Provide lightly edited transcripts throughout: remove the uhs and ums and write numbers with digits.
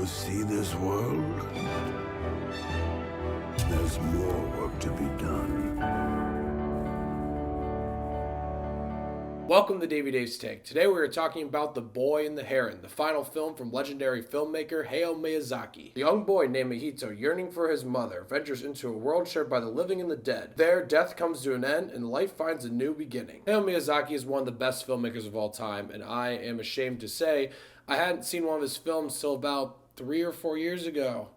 see this world? There's more work to be done. Welcome to Davy's Take. Today we are talking about The Boy and the Heron, the final film from legendary filmmaker Hayao Miyazaki. The young boy named Mahito, yearning for his mother, ventures into a world shared by the living and the dead. There, death comes to an end and life finds a new beginning. Hayao Miyazaki is one of the best filmmakers of all time, and I am ashamed to say I hadn't seen one of his films till about 3 or 4 years ago.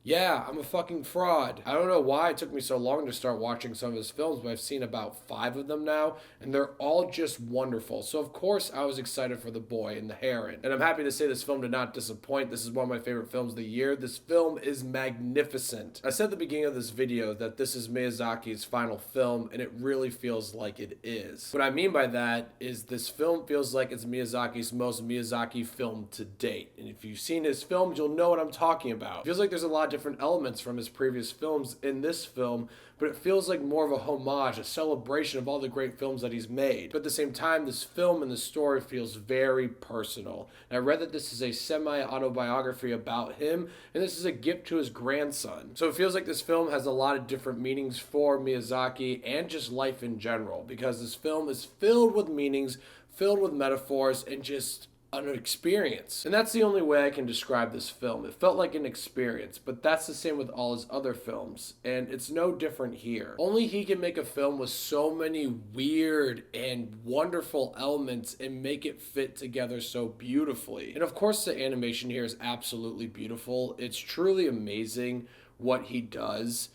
Yeah, I'm a fucking fraud. I don't know why it took me so long to start watching some of his films, but I've seen about 5 of them now, and they're all just wonderful. So of course I was excited for The Boy and the Heron. And I'm happy to say this film did not disappoint. This is one of my favorite films of the year. This film is magnificent. I said at the beginning of this video that this is Miyazaki's final film, and it really feels like it is. What I mean by that is this film feels like it's Miyazaki's most Miyazaki film to date. And if you've seen his films, you'll know what I'm talking about. It feels like there's a lot of different elements from his previous films in this film, but it feels like more of a homage, a celebration of all the great films that he's made. But at the same time, this film and the story feels very personal. And I read that this is a semi-autobiography about him, and this is a gift to his grandson. So it feels like this film has a lot of different meanings for Miyazaki and just life in general, because this film is filled with meanings, filled with metaphors, and just an experience. And that's the only way I can describe this film. It felt like an experience, but that's the same with all his other films, and it's no different here. Only he can make a film with so many weird and wonderful elements and make it fit together so beautifully. And of course the animation here is absolutely beautiful. It's truly amazing what he does.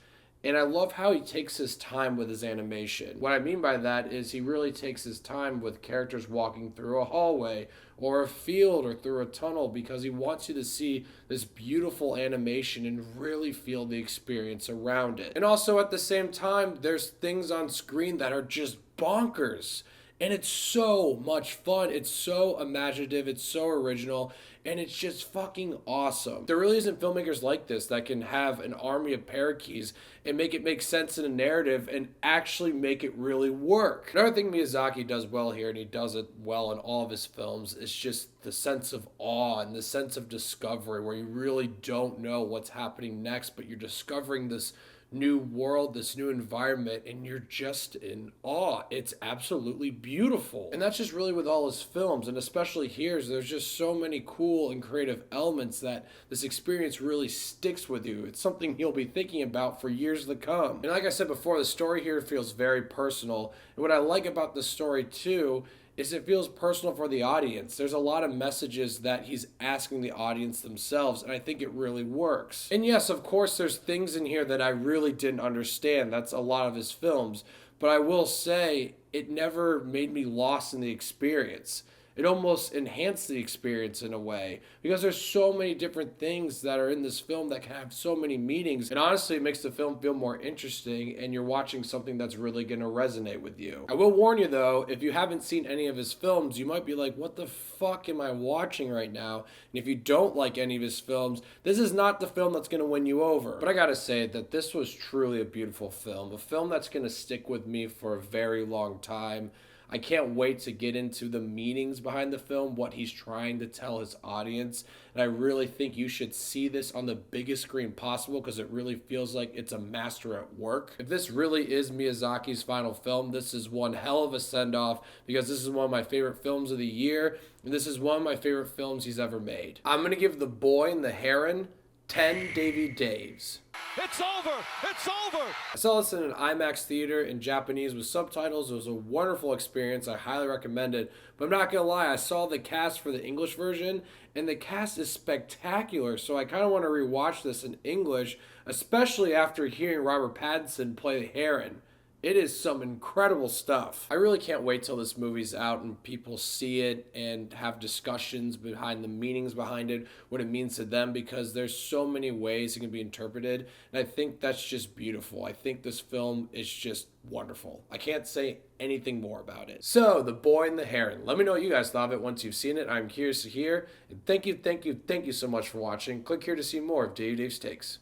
And I love how he takes his time with his animation. What I mean by that is he really takes his time with characters walking through a hallway or a field or through a tunnel, because he wants you to see this beautiful animation and really feel the experience around it. And also at the same time, there's things on screen that are just bonkers. And it's so much fun. It's so imaginative. It's so original. And it's just fucking awesome. There really isn't filmmakers like this that can have an army of parakeets and make it make sense in a narrative and actually make it really work. Another thing Miyazaki does well here, and he does it well in all of his films, is just the sense of awe and the sense of discovery, where you really don't know what's happening next, but you're discovering this new world, this new environment, and you're just in awe. It's absolutely beautiful. And that's just really with all his films, and especially here, there's just so many cool and creative elements that this experience really sticks with you. It's something you'll be thinking about for years to come. And like I said before, the story here feels very personal. And what I like about the story too is it feels personal for the audience. There's a lot of messages that he's asking the audience themselves, and I think it really works. And yes, of course, there's things in here that I really didn't understand. That's a lot of his films. But I will say, it never made me lost in the experience. It almost enhanced the experience in a way, because there's so many different things that are in this film that can have so many meanings. And honestly, it makes the film feel more interesting, and you're watching something that's really going to resonate with you. I will warn you though, if you haven't seen any of his films, you might be like, what the fuck am I watching right now? And if you don't like any of his films, this is not the film that's going to win you over. But I gotta say that this was truly a beautiful film, a film that's going to stick with me for a very long time. I can't wait to get into the meanings behind the film, what he's trying to tell his audience. And I really think you should see this on the biggest screen possible, because it really feels like it's a master at work. If this really is Miyazaki's final film, this is one hell of a send-off, because this is one of my favorite films of the year, and this is one of my favorite films he's ever made. I'm going to give The Boy and the Heron 10 Davey Daves. It's over! It's over! I saw this in an IMAX theater in Japanese with subtitles. It was a wonderful experience. I highly recommend it. But I'm not going to lie, I saw the cast for the English version, and the cast is spectacular. So I kind of want to rewatch this in English, especially after hearing Robert Pattinson play the Heron. It is some incredible stuff. I really can't wait till this movie's out and people see it and have discussions behind the meanings behind it, what it means to them, because there's so many ways it can be interpreted, and I think that's just beautiful. I think this film is just wonderful. I can't say anything more about it. So, The Boy and the Heron. Let me know what you guys thought of it once you've seen it. I'm curious to hear. And thank you so much for watching. Click here to see more of Dave's Takes.